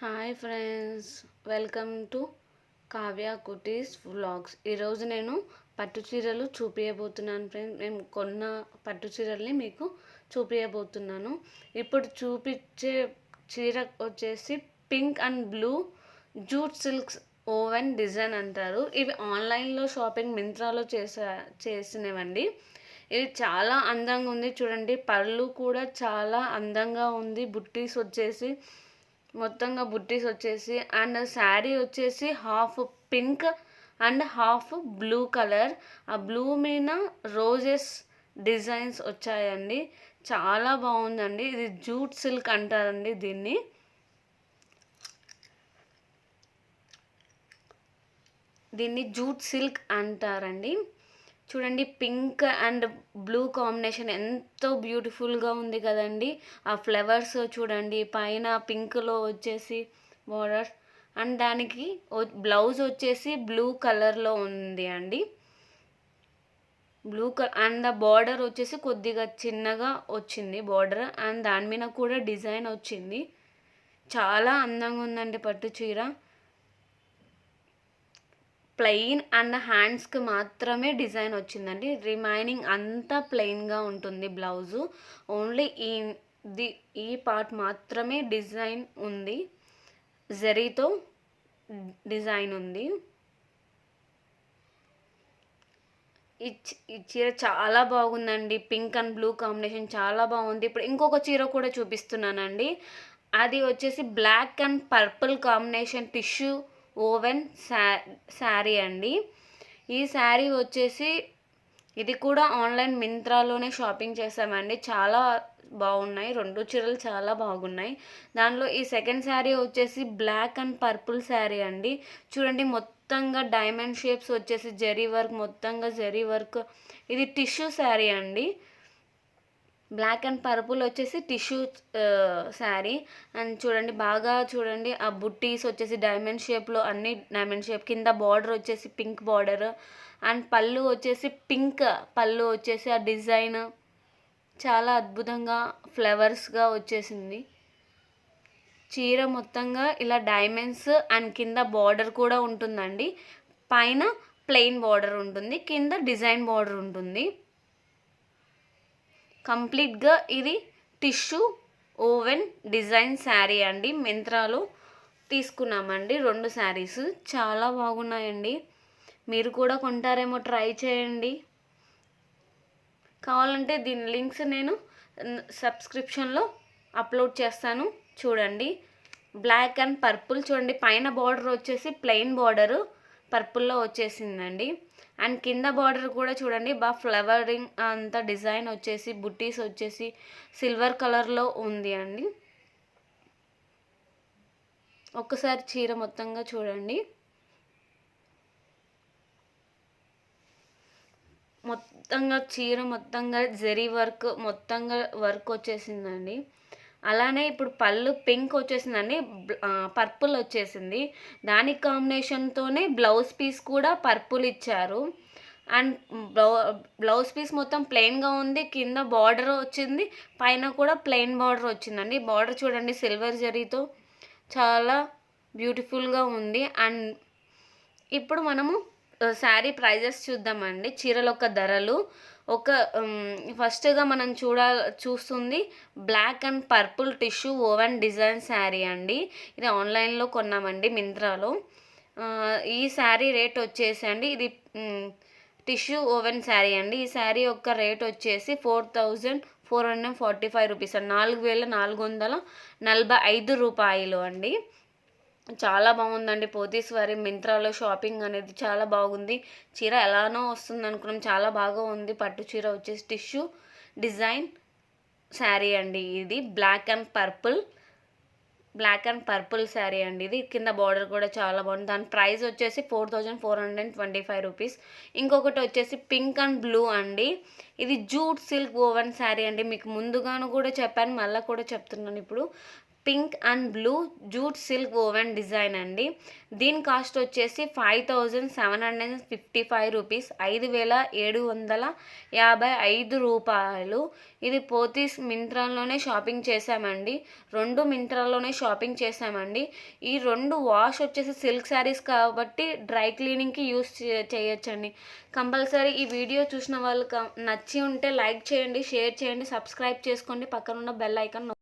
Hi friends, welcome to Kavya cuties vlogs. ఈరోజు నేను పట్టు చీరలు చూపించబోతున్నాను ఫ్రెండ్స్. నేను కొన్న పట్టు చీరల్ని మీకు చూపించబోతున్నాను. ఇప్పుడు చూపించే చీర వచ్చేసి pink and blue jute silks woven design అంటారు. ఇవి ఆన్లైన్లో షాపింగ్ మింత్రాలో చేసినవండి. ఇది చాలా అందంగా ఉంది. చూడండి, పళ్ళు కూడా చాలా అందంగా ఉంది. బుట్టీస్ వచ్చేసి మొత్తంగా బుట్టీస్ వచ్చేసి అండ్ శారీ వచ్చేసి half pink and half blue colour. ఆ బ్లూ మీద రోజెస్ డిజైన్స్ వచ్చాయండి. చాలా బాగుందండి. ఇది జూట్ సిల్క్ అంటారండి. దీన్ని జూట్ సిల్క్ అంటారండి. చూడండి, పింక్ అండ్ బ్లూ కాంబినేషన్ ఎంతో బ్యూటిఫుల్గా ఉంది కదండి. ఆ ఫ్లవర్స్ చూడండి, పైన పింక్లో వచ్చేసి బార్డర్ అండ్ దానికి బ్లౌజ్ వచ్చేసి బ్లూ కలర్లో ఉంది అండి. బ్లూ కలర్ అండ్ ఆ బార్డర్ వచ్చేసి కొద్దిగా చిన్నగా వచ్చింది బార్డర్ అండ్ దాని మీద కూడా డిజైన్ వచ్చింది. చాలా అందంగా ఉందండి పట్టు చీర. ప్లెయిన్ అండ్ హ్యాండ్స్కి మాత్రమే డిజైన్ వచ్చిందండి. రిమైనింగ్ అంతా ప్లెయిన్గా ఉంటుంది బ్లౌజు. ఓన్లీ ఈ పార్ట్ మాత్రమే డిజైన్ ఉంది. జరీతో డిజైన్ ఉంది. ఈ చీర చాలా బాగుందండి. పింక్ అండ్ బ్లూ కాంబినేషన్ చాలా బాగుంది. ఇప్పుడు ఇంకొక చీర కూడా చూపిస్తున్నానండి. అది వచ్చేసి black and purple combination tissue woven sari అండి. ఈ శారీ వచ్చేసి ఇది కూడా ఆన్లైన్ మింత్రాలోనే షాపింగ్ చేసామండి. చాలా బాగున్నాయి. రెండు చీరలు చాలా బాగున్నాయి. దానిలో ఈ సెకండ్ శారీ వచ్చేసి బ్లాక్ అండ్ పర్పుల్ శారీ అండి. చూడండి, మొత్తంగా డైమండ్ షేప్స్ వచ్చేసి జరీ వర్క్, మొత్తంగా జరీ వర్క్. ఇది టిష్యూ శారీ అండి. బ్లాక్ అండ్ పర్పుల్ వచ్చేసి టిష్యూ శారీ. అండ్ చూడండి, బాగా చూడండి, ఆ బుట్టీస్ వచ్చేసి డైమండ్ షేప్లో, అన్ని డైమండ్ షేప్. కింద బార్డర్ వచ్చేసి పింక్ బార్డర్ అండ్ పళ్ళు వచ్చేసి పింక్ పళ్ళు వచ్చేసి ఆ డిజైన్ చాలా అద్భుతంగా ఫ్లవర్స్గా వచ్చేసింది. చీర మొత్తంగా ఇలా డైమండ్స్ అండ్ కింద బార్డర్ కూడా ఉంటుందండి. పైన ప్లెయిన్ బార్డర్ ఉంటుంది, కింద డిజైన్ బార్డర్ ఉంటుంది. కంప్లీట్గా ఇది టిష్యూ ఓవెన్ డిజైన్ శారీ అండి. మింత్రాలో తీసుకున్నామండి రెండు శారీస్. చాలా బాగున్నాయండి. మీరు కూడా కొంటారేమో, ట్రై చేయండి. కావాలంటే దీని లింక్స్ నేను సబ్స్క్రిప్షన్లో అప్లోడ్ చేస్తాను, చూడండి. బ్లాక్ అండ్ పర్పుల్ చూడండి, పైన బార్డర్ వచ్చేసి ప్లెయిన్ బార్డరు పర్పుల్లో వచ్చేసిందండి. అండ్ కింద బార్డర్ కూడా చూడండి, బాగా ఫ్లవరింగ్ అంతా డిజైన్ వచ్చేసి బుట్టీస్ వచ్చేసి సిల్వర్ కలర్లో ఉంది అండి. ఒక్కసారి చీర మొత్తంగా చూడండి. మొత్తంగా చీర మొత్తంగా జరీ వర్క్, మొత్తంగా వర్క్ వచ్చేసిందండి. అలానే ఇప్పుడు పళ్ళు పింక్ వచ్చేసిందండి, పర్పుల్ వచ్చేసింది. దానికి కాంబినేషన్తోనే బ్లౌజ్ పీస్ కూడా పర్పుల్ ఇచ్చారు. అండ్ బ్లౌజ్ పీస్ మొత్తం ప్లెయిన్గా ఉంది. కింద బార్డర్ వచ్చింది, పైన కూడా ప్లెయిన్ బార్డర్ వచ్చిందండి. బార్డర్ చూడండి, సిల్వర్ జరీతో చాలా బ్యూటిఫుల్గా ఉంది. అండ్ ఇప్పుడు మనము శారీ ప్రైజెస్ చూద్దామండి. చీరల యొక్క ధరలు. ఫస్ట్గా మనం చూస్తుంది black and purple tissue woven design sari అండి. ఇది ఆన్లైన్లో కొన్నామండి మింత్రాలో. ఈ శారీ రేట్ వచ్చేసి అండి, ఇది టిష్యూ ఓవెన్ శారీ అండి. ఈ శారీ యొక్క రేట్ వచ్చేసి 4445 రూపీస్ అండి. 4445 రూపాయలు అండి. చాలా బాగుందండి. పోతీశ్వరి మింత్రాలో షాపింగ్ అనేది చాలా బాగుంది. చీర ఎలానో వస్తుంది అనుకున్నాం, చాలా బాగా ఉంది. పట్టు చీర వచ్చేసి టిష్యూ డిజైన్ శారీ అండి. ఇది బ్లాక్ అండ్ పర్పుల్ శారీ అండి. ఇది కింద బార్డర్ కూడా చాలా బాగుంది. దాని ప్రైస్ వచ్చేసి 4425 రూపీస్. ఇంకొకటి వచ్చేసి పింక్ అండ్ బ్లూ అండి. ఇది జూట్ సిల్క్ ఓవెన్ శారీ అండి. మీకు ముందుగాను కూడా చెప్పాను, మళ్ళీ కూడా చెప్తున్నాను ఇప్పుడు. Pink and blue jute silk woven design అండి. దీని కాస్ట్ వచ్చేసి 5755 రూపీస్, 5755 రూపాయలు. ఇది పోతీస్ మింత్రాలోనే షాపింగ్ చేశామండి. 2 మింత్రాలోనే షాపింగ్ చేశామండి. ఈ 2 వాష్ వచ్చేసి సిల్క్ శారీస్ కాబట్టి డ్రై క్లీనింగ్కి యూస్ చేయొచ్చండి. కంపల్సరీ ఈ వీడియో చూసిన వాళ్ళు నచ్చి ఉంటే లైక్ చేయండి, షేర్ చేయండి, సబ్స్క్రైబ్ చేసుకోండి, పక్కనున్న బెల్ ఐకాన్